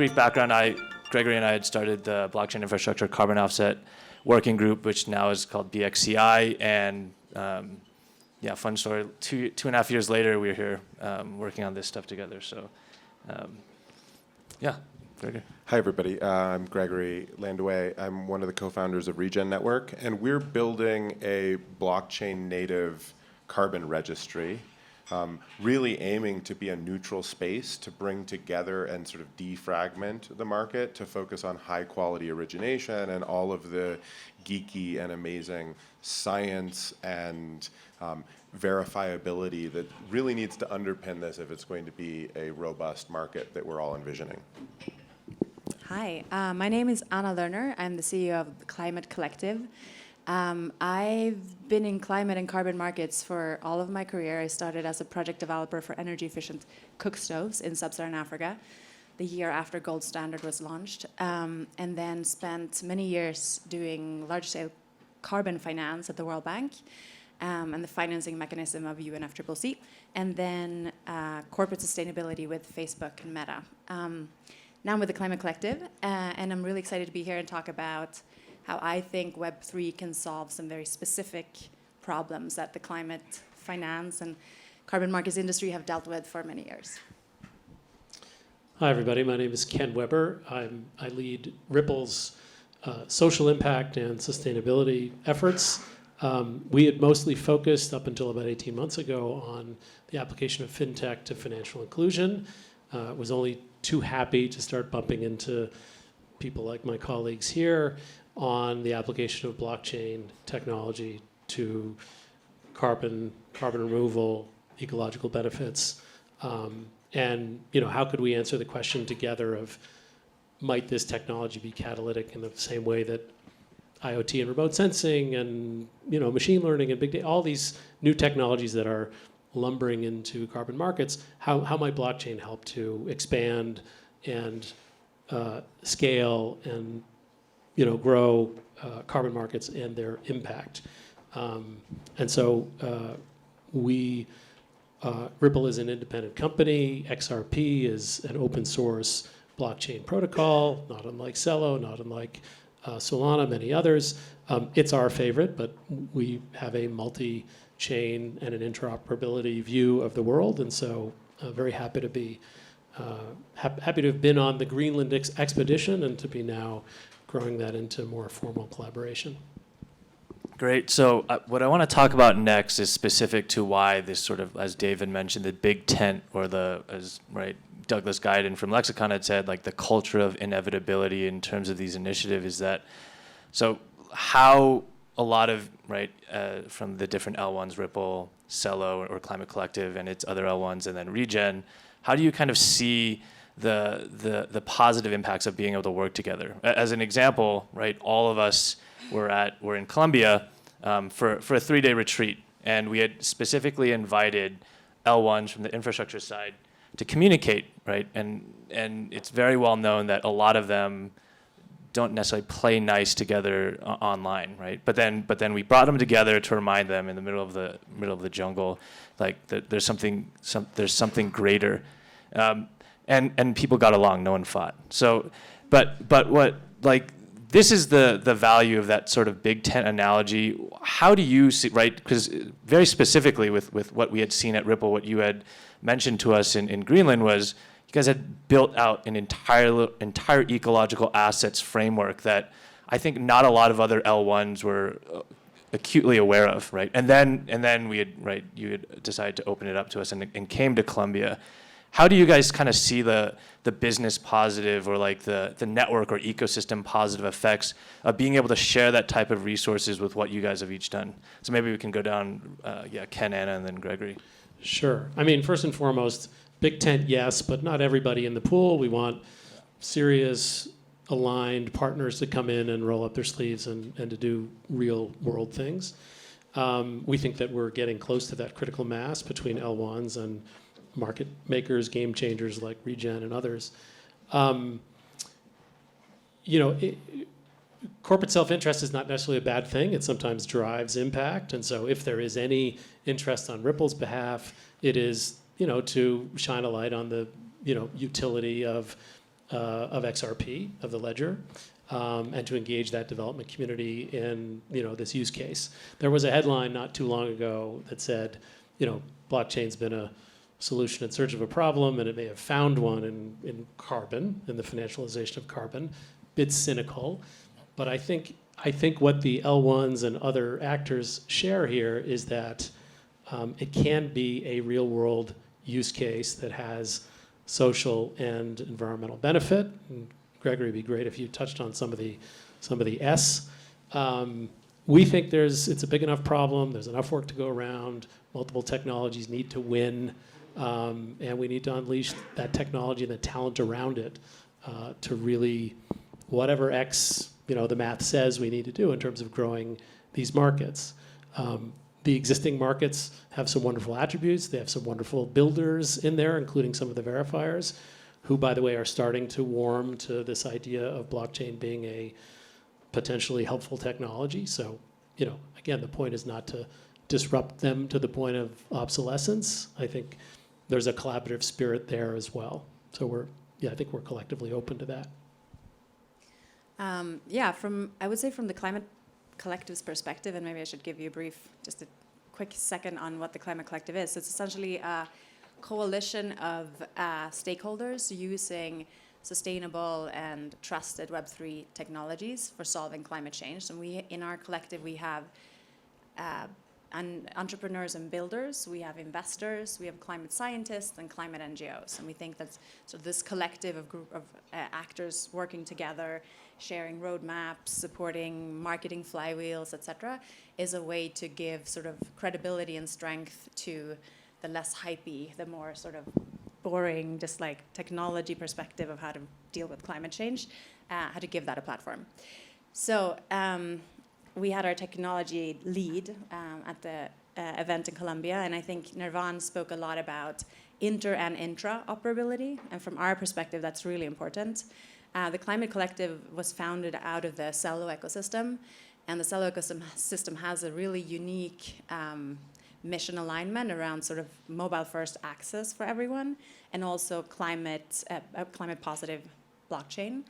brief background, Gregory and I had started the blockchain infrastructure carbon offset working group, which now is called BxCi, and fun story. 2.5 years later, we're here working on this stuff together. So, Gregory. Hi, everybody. I'm Gregory Landua. I'm one of the co-founders of Regen Network, and we're building a blockchain-native carbon registry, really aiming to be a neutral space to bring together and sort of defragment the market to focus on high-quality origination and all of the geeky and amazing science and verifiability that really needs to underpin this if it's going to be a robust market that we're all envisioning. Hi, my name is Anna Lerner. I'm the CEO of the Climate Collective. I've been in climate and carbon markets for all of my career. I started as a project developer for energy-efficient cook stoves in sub-Saharan Africa the year after Gold Standard was launched, and then spent many years doing large-scale carbon finance at the World Bank and the financing mechanism of UNFCCC, and then corporate sustainability with Facebook and Meta. Now I'm with the Climate Collective, and I'm really excited to be here and talk about how I think Web3 can solve some very specific problems that the climate finance and carbon markets industry have dealt with for many years. Hi, everybody. My name is Ken Weber. I lead Ripple's social impact and sustainability efforts. We had mostly focused up until about 18 months ago on the application of fintech to financial inclusion. Was only too happy to start bumping into people like my colleagues here on the application of blockchain technology to carbon removal, ecological benefits, and how could we answer the question together of might this technology be catalytic in the same way that IoT and remote sensing and machine learning and big data, all these new technologies that are lumbering into carbon markets, how might blockchain help to expand and scale and grow carbon markets and their impact? And so Ripple is an independent company. XRP is an open source blockchain protocol, not unlike Celo, not unlike Solana, many others. It's our favorite, but we have a multi-chain and an interoperability view of the world, and so very happy to be happy to have been on the Greenland expedition and to be now growing that into more formal collaboration. Great. So what I want to talk about next is specific to why this sort of, as David mentioned, the big tent, or Douglas Guyton from Lexicon had said, like the culture of inevitability in terms of these initiatives is that, so how a lot of, from the different L1s, Ripple, Celo, or Climate Collective, and its other L1s, and then Regen, how do you kind of see the positive impacts of being able to work together? As an example, all of us were in Colombia for a 3-day retreat, and we had specifically invited L1s from the infrastructure side to communicate, and it's very well known that a lot of them don't necessarily play nice together online, But then we brought them together to remind them in the middle of the jungle, that there's something greater, and people got along. No one fought. So, but what this is the value of that sort of big tent analogy. How do you see, Because very specifically with what we had seen at Ripple, what you had mentioned to us in Greenland was you guys had built out an entire ecological assets framework that I think not a lot of other L1s were acutely aware of, And then we had, you had decided to open it up to us and came to Colombia. How do you guys kind of see the business positive or the network or ecosystem positive effects of being able to share that type of resources with what you guys have each done? So maybe we can go down, Ken, Anna, and then Gregory. Sure. I mean, first and foremost, big tent, yes, but not everybody in the pool. We want serious, aligned partners to come in and roll up their sleeves and to do real world things. We think that we're getting close to that critical mass between L1s and market makers, game changers like Regen and others. Corporate self-interest is not necessarily a bad thing. It sometimes drives impact. And so if there is any interest on Ripple's behalf, it is, to shine a light on the, utility of of XRP, of the ledger, and to engage that development community in this use case. There was a headline not too long ago that said, blockchain's been a solution in search of a problem, and it may have found one in carbon, in the financialization of carbon. Bit cynical, but I think what the L1s and other actors share here is that it can be a real world use case that has social and environmental benefit. And Gregory, it'd be great if you touched on some of the S. We think it's a big enough problem. There's enough work to go around. Multiple technologies need to win, and we need to unleash that technology and the talent around it to really, whatever X the math says we need to do in terms of growing these markets. The existing markets have some wonderful attributes. They have some wonderful builders in there, including some of the verifiers, who, by the way, are starting to warm to this idea of blockchain being a potentially helpful technology. So, again, the point is not to disrupt them to the point of obsolescence. I think there's a collaborative spirit there as well. So I think we're collectively open to that. I would say from the climate collective's perspective, and maybe I should give you just a quick second on what the Climate Collective is. It's essentially a coalition of stakeholders using sustainable and trusted Web3 technologies for solving climate change. And in our collective, we have entrepreneurs and builders, we have investors, we have climate scientists and climate NGOs. And we think that this collective of actors working together, sharing roadmaps, supporting marketing flywheels, etc., is a way to give sort of credibility and strength to the less hypey, the more sort of boring, just like technology perspective of how to deal with climate change, how to give that a platform. So we had our technology lead at the event in Colombia, and I think Nirvan spoke a lot about inter and intra operability, and from our perspective, that's really important. The Climate Collective was founded out of the Cello ecosystem, and the Cello ecosystem has a really unique mission alignment around sort of mobile-first access for everyone, and also climate-positive blockchain.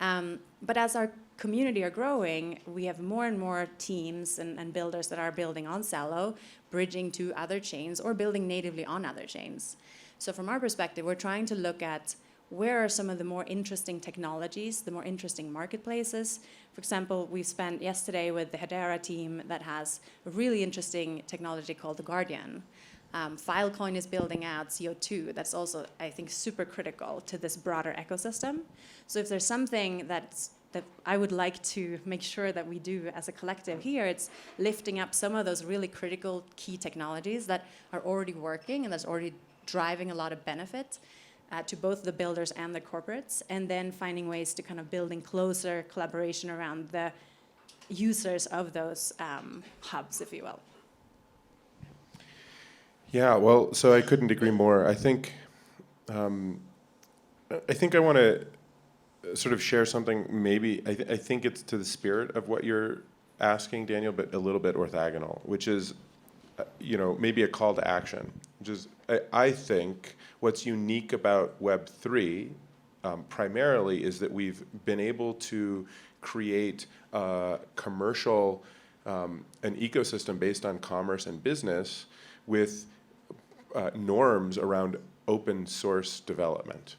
But as our community are growing, we have more and more teams and builders that are building on Cello, bridging to other chains, or building natively on other chains. So from our perspective, we're trying to look at where are some of the more interesting technologies, the more interesting marketplaces. For example, we spent yesterday with the Hedera team that has a really interesting technology called the Guardian. Filecoin is building out CO2. That's also, I think, super critical to this broader ecosystem. So if there's something that I would like to make sure that we do as a collective here, it's lifting up some of those really critical key technologies that are already working and that's already driving a lot of benefit to both the builders and the corporates, and then finding ways to kind of building closer collaboration around the users of those hubs, if you will. Yeah, well, so I couldn't agree more. I think I want to sort of share something. Maybe I think it's to the spirit of what you're asking, Daniel, but a little bit orthogonal, which is, maybe a call to action. Which is, I think what's unique about Web3 primarily is that we've been able to create a commercial, an ecosystem based on commerce and business with norms around open source development.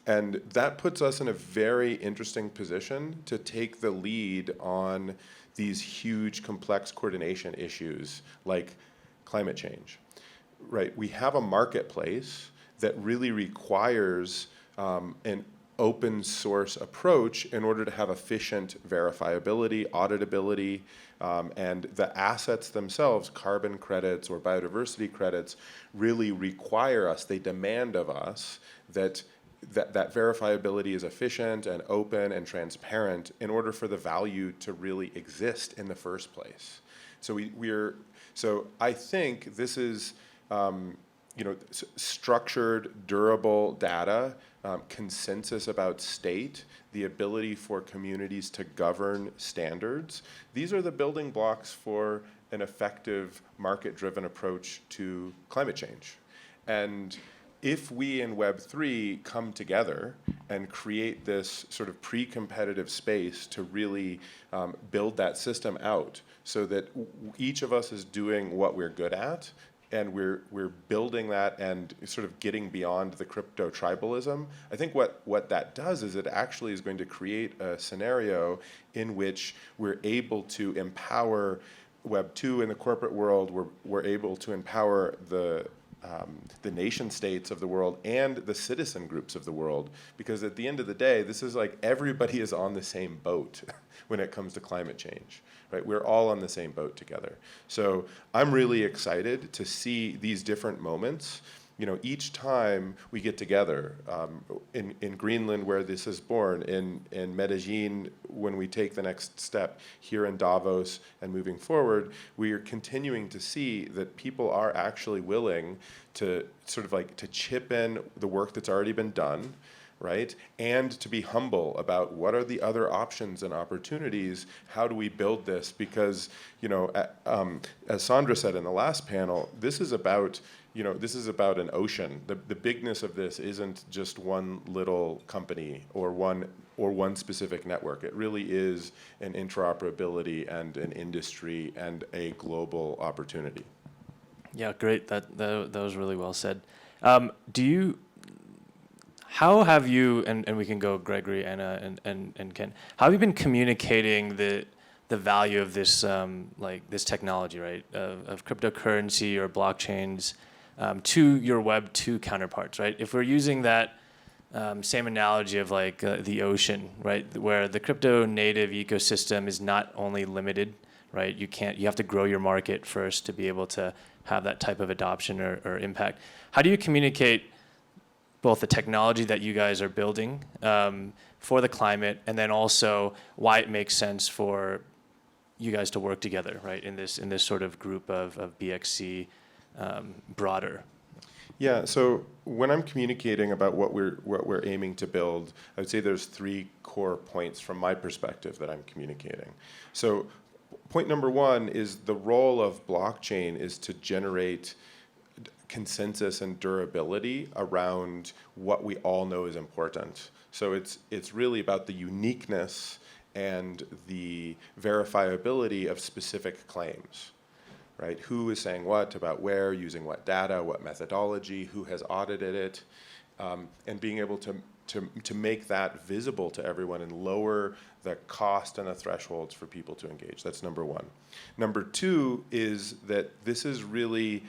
And that puts us in a very interesting position to take the lead on these huge, complex coordination issues like climate change. Right? We have a marketplace that really requires an open source approach in order to have efficient verifiability, auditability, and the assets themselves, carbon credits or biodiversity credits, really require us, they demand of us that verifiability is efficient and open and transparent in order for the value to really exist in the first place. So so I think this is structured, durable data, consensus about state, the ability for communities to govern standards. These are the building blocks for an effective market-driven approach to climate change. And if we in Web3 come together and create this sort of pre-competitive space to really build that system out so that each of us is doing what we're good at, and we're building that and sort of getting beyond the crypto tribalism, I think what that does is it actually is going to create a scenario in which we're able to empower Web 2 in the corporate world. We're able to empower the nation states of the world and the citizen groups of the world, because at the end of the day, this is like everybody is on the same boat when it comes to climate change, right? We're all on the same boat together. So I'm really excited to see these different moments. You know, each time we get together, in Greenland where this is born, in Medellin when we take the next step, here in Davos and moving forward, we are continuing to see that people are actually willing to sort of like to chip in the work that's already been done, right? And to be humble about what are the other options and opportunities, how do we build this? Because, you know, as Sandra said in the last panel, this is about, you know, this is about an ocean. The bigness of this isn't just one little company or one specific network. It really is an interoperability and an industry and a global opportunity. Yeah, great. That was really well said. How have you, and we can go Gregory, Anna, and Ken, how have you been communicating the value of this this technology, right, of cryptocurrency or blockchains to your Web 2 counterparts, right? If we're using that same analogy of like the ocean, right, where the crypto native ecosystem is not only limited, right? You have to grow your market first to be able to have that type of adoption or impact. How do you communicate both the technology that you guys are building for the climate, and then also why it makes sense for you guys to work together, right, in this sort of group of BxC broader? Yeah, so when I'm communicating about what we're aiming to build, I would say there's 3 core points from my perspective that I'm communicating. So point number 1 is the role of blockchain is to generate consensus and durability around what we all know is important. So it's really about the uniqueness and the verifiability of specific claims, right? Who is saying what about where, using what data, what methodology, who has audited it, and being able to make that visible to everyone and lower the cost and the thresholds for people to engage. That's number 1. Number 2 is that this is really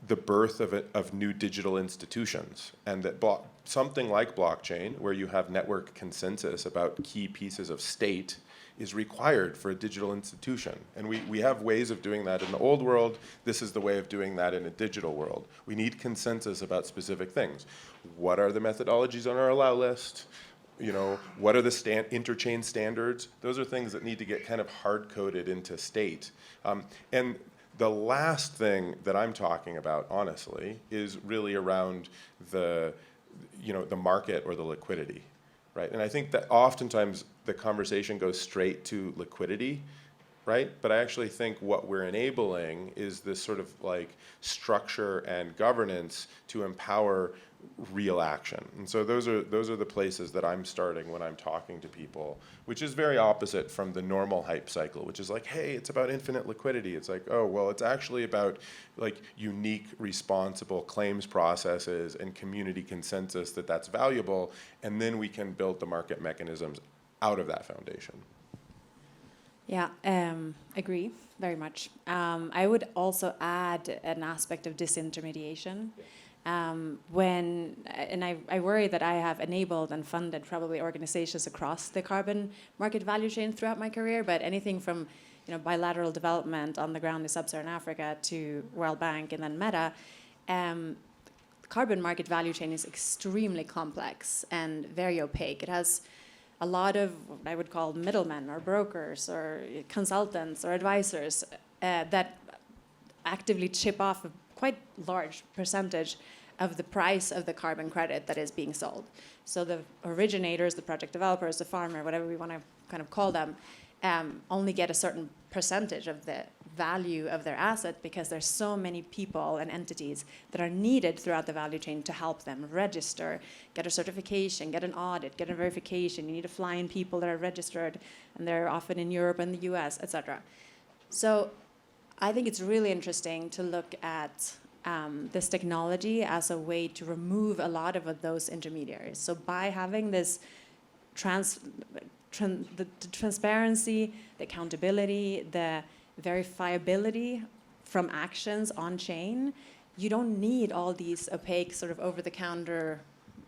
the birth of new digital institutions, and that something like blockchain, where you have network consensus about key pieces of state, is required for a digital institution. And we have ways of doing that in the old world. This is the way of doing that in a digital world. We need consensus about specific things. What are the methodologies on our allow list? You know, what are the interchain standards? Those are things that need to get kind of hard-coded into state. And the last thing that I'm talking about, honestly, is really around the market or the liquidity, right? And I think that oftentimes the conversation goes straight to liquidity, right? But I actually think what we're enabling is this sort of like structure and governance to empower real action. And so those are the places that I'm starting when I'm talking to people, which is very opposite from the normal hype cycle, which is like, hey, it's about infinite liquidity. It's like, oh, well, it's actually about like unique, responsible claims processes and community consensus that's valuable, and then we can build the market mechanisms out of that foundation. Yeah, agree very much. I would also add an aspect of disintermediation. I worry that I have enabled and funded probably organizations across the carbon market value chain throughout my career, but anything from bilateral development on the ground in sub-Saharan Africa to World Bank and then Meta, carbon market value chain is extremely complex and very opaque. It has a lot of what I would call middlemen or brokers or consultants or advisors that actively chip off a quite large percentage of the price of the carbon credit that is being sold. So the originators, the project developers, the farmer, whatever we want to kind of call them, only get a certain percentage of the value of their asset because there's so many people and entities that are needed throughout the value chain to help them register, get a certification, get an audit, get a verification. You need to fly in people that are registered, and they're often in Europe and the US, etc. So I think it's really interesting to look at this technology as a way to remove a lot of those intermediaries. So by having this the transparency, the accountability, the verifiability from actions on chain, you don't need all these opaque sort of over-the-counter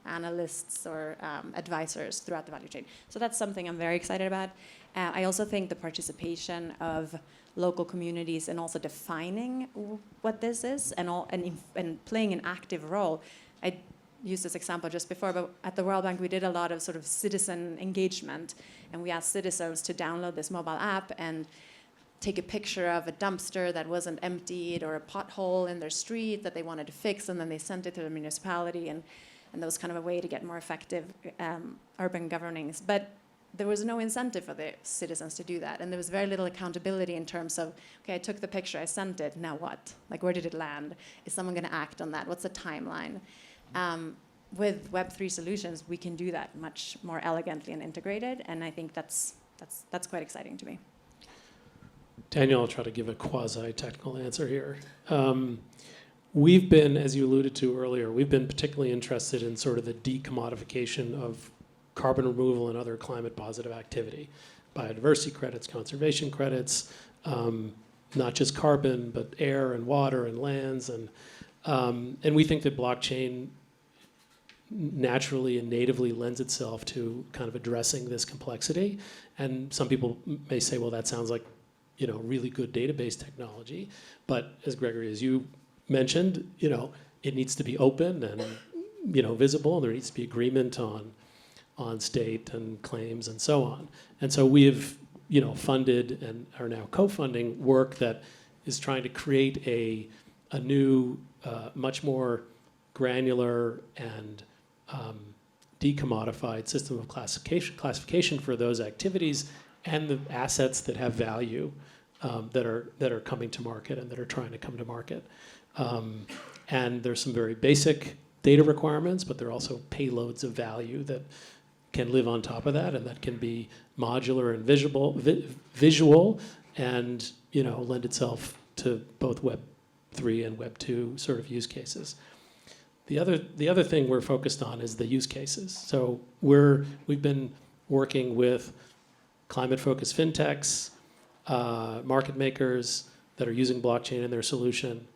analysts or advisors throughout the value chain. So that's something I'm very excited about. I also think the participation of local communities and also defining what this is and playing an active role. I used this example just before, but at the World Bank we did a lot of sort of citizen engagement, and we asked citizens to download this mobile app and take a picture of a dumpster that wasn't emptied or a pothole in their street that they wanted to fix, and then they sent it to the municipality, and that was kind of a way to get more effective urban governance. But there was no incentive for the citizens to do that, and there was very little accountability in terms of, okay, I took the picture, I sent it, now what? Like, where did it land? Is someone going to act on that? What's the timeline? With Web3 solutions, we can do that much more elegantly and integrated, and I think that's quite exciting to me. Daniel, I'll try to give a quasi-technical answer here. We've been, as you alluded to earlier, we've been particularly interested in sort of the decommodification of carbon removal and other climate positive activity. Biodiversity credits, conservation credits, not just carbon, but air and water and lands. And we think that blockchain naturally and natively lends itself to kind of addressing this complexity. And some people may say, well, that sounds like, you know, really good database technology. But as Gregory, as you mentioned, you know, it needs to be open and, you know, visible. And there needs to be agreement on state and claims and so on. And so we have, you know, funded and are now co-funding work that is trying to create a new, much more granular and decommodified system of classification for those activities and the assets that have value that are coming to market and that are trying to come to market. And there's some very basic data requirements, but there are also payloads of value that can live on top of that, and that can be modular and visual, and, you know, lend itself to both Web 3 and Web 2 sort of use cases. The other thing we're focused on is the use cases. So we've been working with climate-focused fintechs, market makers that are using blockchain in their solution,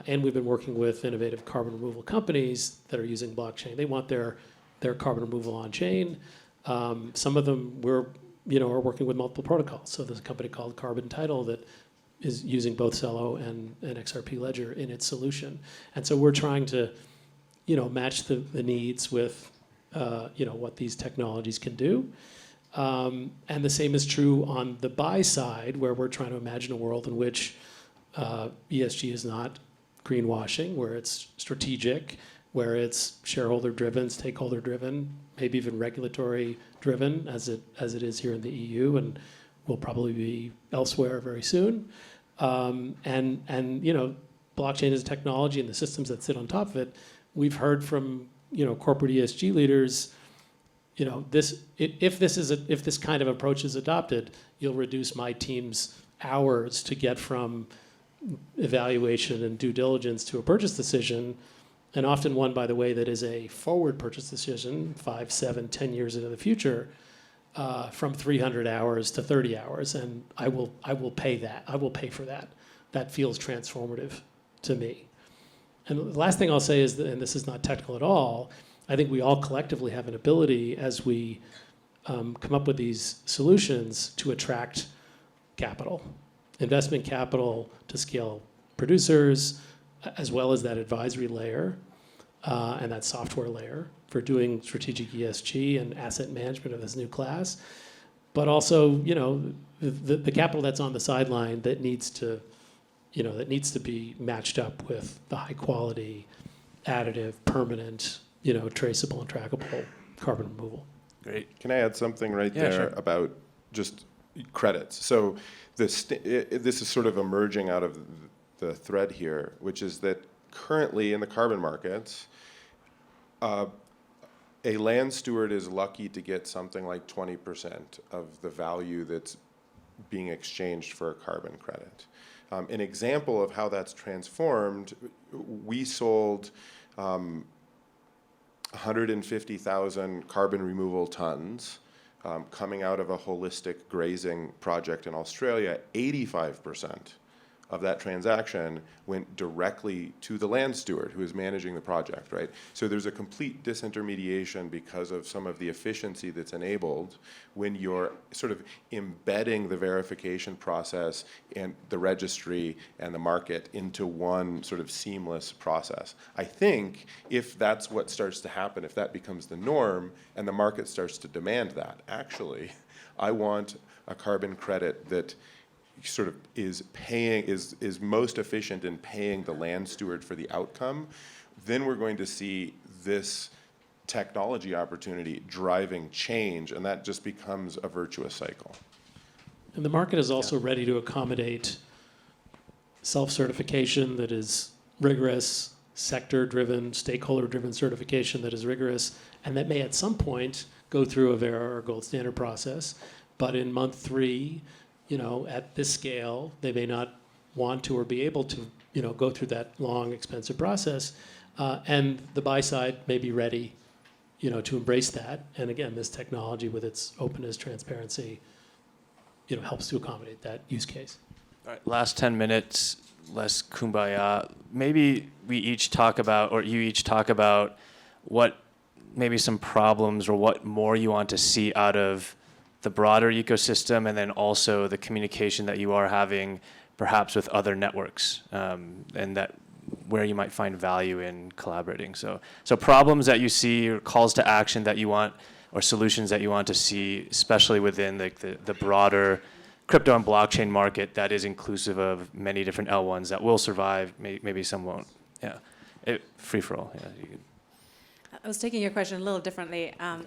and we've been working with innovative carbon removal companies that are using blockchain. They want their carbon removal on chain. Some of them are working with multiple protocols. So there's a company called Carbon Title that is using both Celo and XRP Ledger in its solution. And so we're trying to, you know, match the needs with, you know, what these technologies can do. And the same is true on the buy side, where we're trying to imagine a world in which ESG is not greenwashing, where it's strategic, where it's shareholder-driven, stakeholder-driven, maybe even regulatory-driven, as it is here in the EU, and will probably be elsewhere very soon. And you know, blockchain is a technology, and the systems that sit on top of it. We've heard from, you know, corporate ESG leaders, you know, if this kind of approach is adopted, you'll reduce my team's hours to get from evaluation and due diligence to a purchase decision. And often one, by the way, that is a forward purchase decision, 5, 7, 10 years into the future, from 300 hours to 30 hours, and I will pay that. I will pay for that. That feels transformative to me. And the last thing I'll say is that, and this is not technical at all, I think we all collectively have an ability as we come up with these solutions to attract capital, investment capital to scale producers, as well as that advisory layer and that software layer for doing strategic ESG and asset management of this new class. But also, you know, the capital that's on the sideline that needs to, you know, that needs to be matched up with the high quality, additive, permanent, you know, traceable and trackable carbon removal. Great. Can I add something right Yeah, there sure. about just credits? So this is sort of emerging out of the thread here, which is that currently in the carbon markets, a land steward is lucky to get something like 20% of the value that's being exchanged for a carbon credit. An example of how that's transformed, we sold 150,000 carbon removal tons coming out of a holistic grazing project in Australia. 85% of that transaction went directly to the land steward who is managing the project, right? So there's a complete disintermediation because of some of the efficiency that's enabled when you're sort of embedding the verification process and the registry and the market into one sort of seamless process. I think if that's what starts to happen, if that becomes the norm and the market starts to demand that, actually, I want a carbon credit that sort of is most efficient in paying the land steward for the outcome, then we're going to see this technology opportunity driving change, and that just becomes a virtuous cycle. And the market is also ready to accommodate self-certification that is rigorous, sector-driven, stakeholder-driven certification that is rigorous, and that may at some point go through a Verra or gold standard process. But in month 3, at this scale, they may not want to or be able to, go through that long, expensive process. And the buy side may be ready, to embrace that. And again, this technology with its openness, transparency, helps to accommodate that use case. All right, last 10 minutes, less kumbaya. Maybe we each talk about, or you each talk about what maybe some problems or what more you want to see out of the broader ecosystem, and then also the communication that you are having perhaps with other networks, and that where you might find value in collaborating. So problems that you see, or calls to action that you want, or solutions that you want to see, especially within the broader crypto and blockchain market that is inclusive of many different L1s that will survive, maybe some won't. Yeah, free for all. Yeah. You can. I was taking your question a little differently. I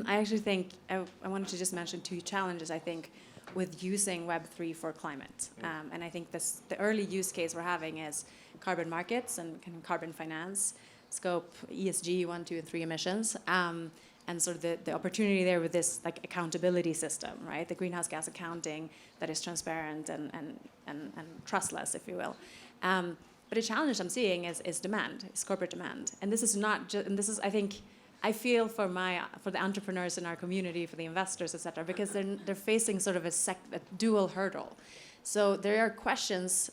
actually think I wanted to just mention 2 challenges, I think, with using Web3 for climate. And I think the early use case we're having is carbon markets and carbon finance, scope ESG 1, 2, and 3 emissions, and sort of the opportunity there with this accountability system, right? The greenhouse gas accounting that is transparent and trustless, if you will. But a challenge I'm seeing is demand, is corporate demand, and this is not just. And this is, I think, I feel for the entrepreneurs in our community, for the investors, et cetera, because they're facing sort of a dual hurdle. So there are questions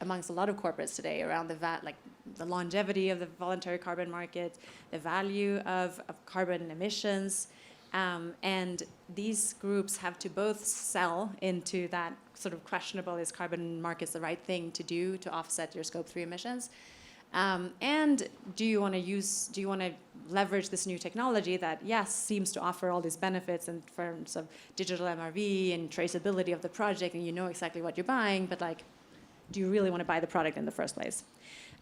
amongst a lot of corporates today around the longevity of the voluntary carbon market, the value of carbon emissions. And these groups have to both sell into that sort of questionable, is carbon markets the right thing to do to offset your scope 3 emissions? And do you want to leverage this new technology that, yes, seems to offer all these benefits in terms of digital MRV and traceability of the project, and you know exactly what you're buying, but do you really want to buy the product in the first place?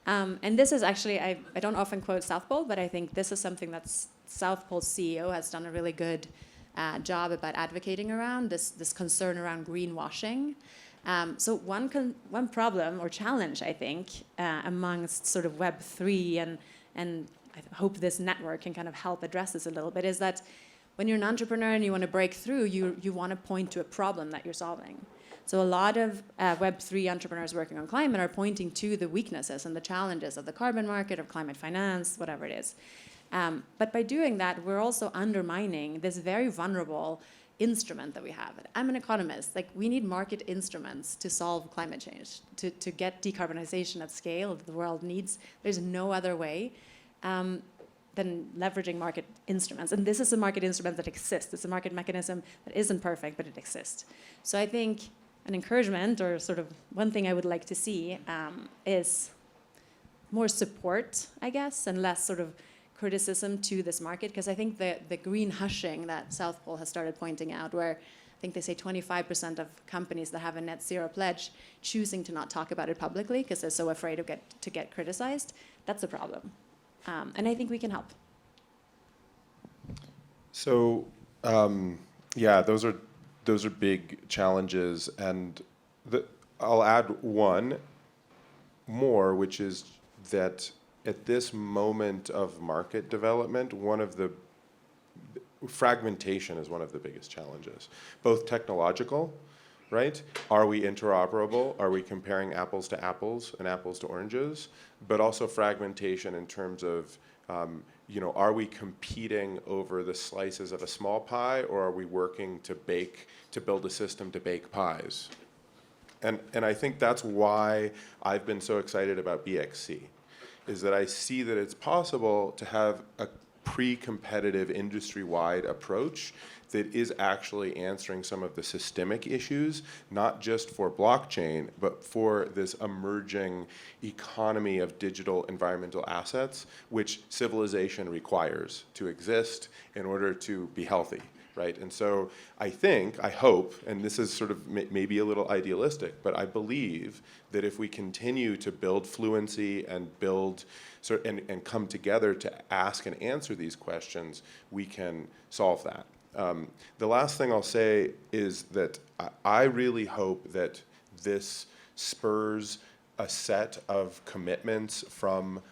And this is actually, I don't often quote South Pole, but I think this is something that South Pole's CEO has done a really good job about advocating around, this concern around greenwashing. So one problem or challenge, I think, amongst sort of Web3, and I hope this network can kind of help address this a little bit, is that when you're an entrepreneur and you want to break through, you want to point to a problem that you're solving. So a lot of Web3 entrepreneurs working on climate are pointing to the weaknesses and the challenges of the carbon market, of climate finance, whatever it is. But by doing that, we're also undermining this very vulnerable instrument that we have. I'm an economist. We need market instruments to solve climate change, to get decarbonization at scale that the world needs. There's no other way than leveraging market instruments. And this is a market instrument that exists. It's a market mechanism that isn't perfect, but it exists. So I think an encouragement, or sort of one thing I would like to see, is more support, I guess, and less sort of criticism to this market, because I think the green hushing that South Pole has started pointing out, where I think they say 25% of companies that have a net zero pledge choosing to not talk about it publicly because they're so afraid of to get criticized, that's a problem. And I think we can help. So, those are those are big challenges, and I'll add one more, which is that at this moment of market development, fragmentation is one of the biggest challenges, both technological, right? Are we interoperable? Are we comparing apples to apples and apples to oranges? But also fragmentation in terms of, are we competing over the slices of a small pie, or are we working to build a system to bake pies? And I think that's why I've been so excited about BxC, is that I see that it's possible to have a pre-competitive industry-wide approach that is actually answering some of the systemic issues, not just for blockchain, but for this emerging economy of digital environmental assets, which civilization requires to exist in order to be healthy, right? And so I hope, and this is sort of maybe a little idealistic, but I believe that if we continue to build fluency and and come together to ask and answer these questions, we can solve that. The last thing I'll say is that I really hope that this spurs a set of commitments from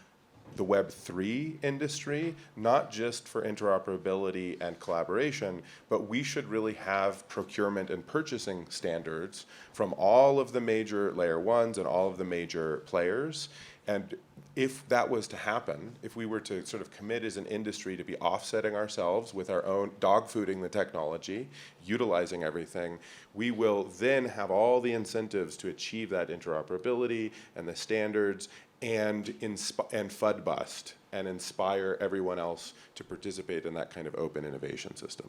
the Web3 industry, not just for interoperability and collaboration, but we should really have procurement and purchasing standards from all of the major layer ones and all of the major players. And if that was to happen, if we were to sort of commit as an industry to be offsetting ourselves with our own dog-fooding the technology, utilizing everything, we will then have all the incentives to achieve that interoperability and the standards and FUD bust and inspire everyone else to participate in that kind of open innovation system.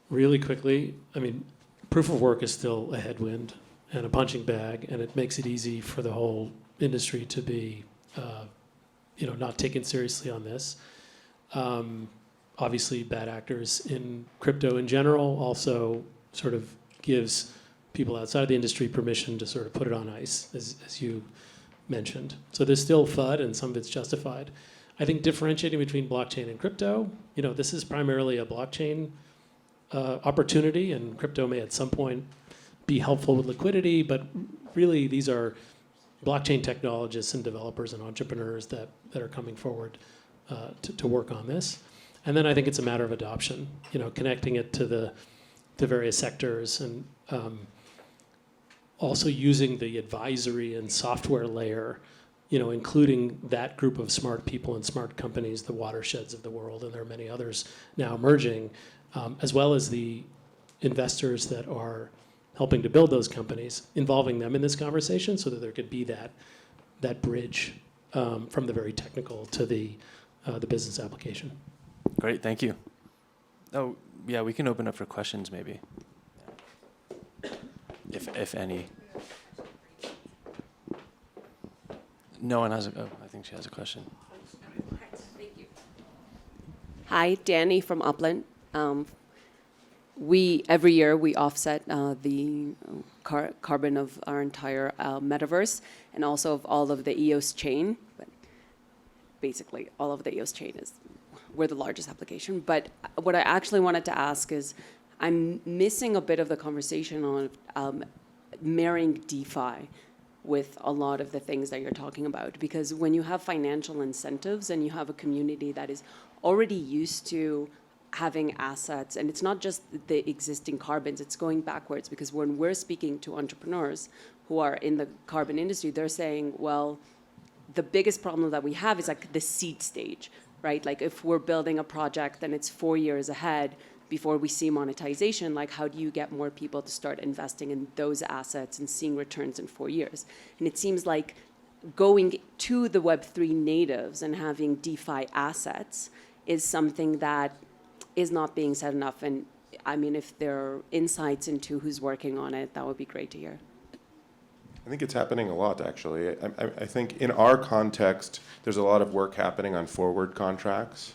Really quickly, I mean, proof of work is still a headwind and a punching bag, and it makes it easy for the whole industry to be, not taken seriously on this. Obviously, bad actors in crypto in general also sort of gives people outside of the industry permission to sort of put it on ice, as you mentioned. So there's still FUD, and some of it's justified. I think differentiating between blockchain and crypto, this is primarily a blockchain opportunity, and crypto may at some point be helpful with liquidity, but really these are blockchain technologists and developers and entrepreneurs that are coming forward to work on this. And then I think it's a matter of adoption, connecting it to the various sectors, and also using the advisory and software layer, including that group of smart people and smart companies, the watersheds of the world, and there are many others now emerging, as well as the investors that are helping to build those companies, involving them in this conversation so that there could be that bridge from the very technical to the business application. Great, thank you. Oh, yeah, we can open up for questions maybe, if any. No one has I think she has a question. Thank you. Hi, Danny from Upland. Every year we offset the carbon of our entire metaverse and also of all of the EOS chain. But basically, all of the EOS chain we're the largest application. But what I actually wanted to ask is, I'm missing a bit of the conversation on marrying DeFi with a lot of the things that you're talking about. Because when you have financial incentives and you have a community that is already used to having assets, and it's not just the existing carbons, it's going backwards, because when we're speaking to entrepreneurs who are in the carbon industry, they're saying, well, the biggest problem that we have is like the seed stage, right? Like if we're building a project and it's 4 years ahead before we see monetization, like how do you get more people to start investing in those assets and seeing returns in 4 years? And it seems like going to the Web3 natives and having DeFi assets is something that is not being said enough. And I mean, if there are insights into who's working on it, that would be great to hear. I think it's happening a lot, actually. I think in our context, there's a lot of work happening on forward contracts.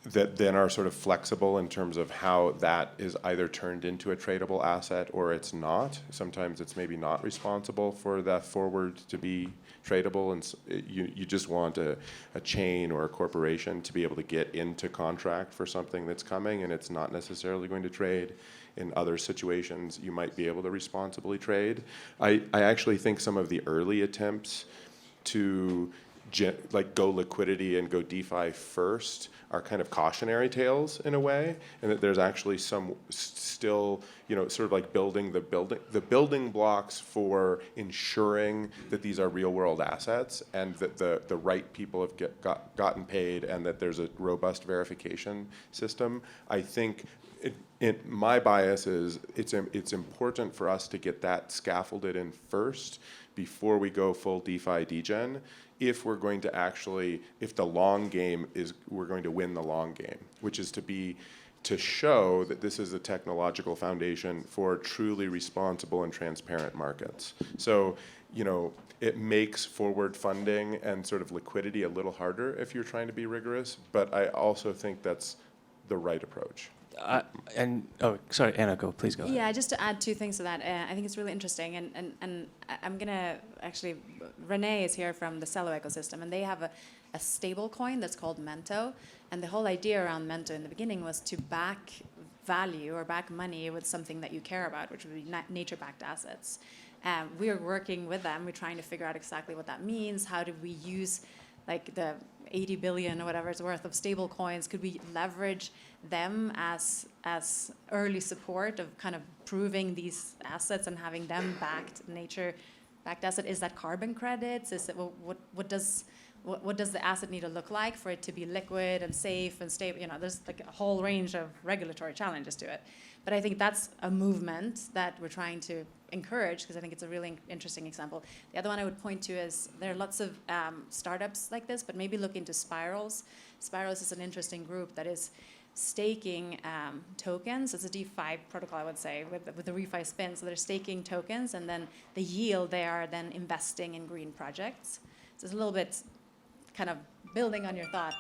that then are sort of flexible in terms of how that is either turned into a tradable asset or it's not. Sometimes it's maybe not responsible for that forward to be tradable, and you just want a chain or a corporation to be able to get into contract for something that's coming and it's not necessarily going to trade. In other situations, you might be able to responsibly trade. I actually think some of the early attempts to like go liquidity and go DeFi first are kind of cautionary tales in a way, and that there's actually some still, sort of like building the building blocks for ensuring that these are real world assets and that the right people have gotten paid and that there's a robust verification system. I think my bias is it's important for us to get that scaffolded in first before we go full DeFi degen, if we're going to actually, if the long game is, we're going to win the long game, which is to show that this is a technological foundation for truly responsible and transparent markets. So, it makes forward funding and sort of liquidity a little harder if you're trying to be rigorous, but I also think that's the right approach. Sorry, Anna, please go ahead. Yeah, just to add two things to that, I think it's really interesting, and I'm gonna actually, Renee is here from the Celo ecosystem, and they have a stable coin that's called Mento, and the whole idea around Mento in the beginning was to back value or back money with something that you care about, which would be nature-backed assets. We are working with them, we're trying to figure out exactly what that means, how do we use like the 80 billion or whatever it's worth of stable coins, could we leverage them as early support of kind of proving these assets and having them backed asset? Is that carbon credits? Is it what does the asset need to look like for it to be liquid and safe and stable? There's like a whole range of regulatory challenges to it. But I think that's a movement that we're trying to encourage because I think it's a really interesting example. The other one I would point to is there are lots of startups like this, but maybe look into Spirals. Spirals is an interesting group that is staking tokens. It's a DeFi protocol, I would say, with the refi spin. So they're staking tokens, and then the yield they are then investing in green projects. So it's a little bit kind of building on your thought.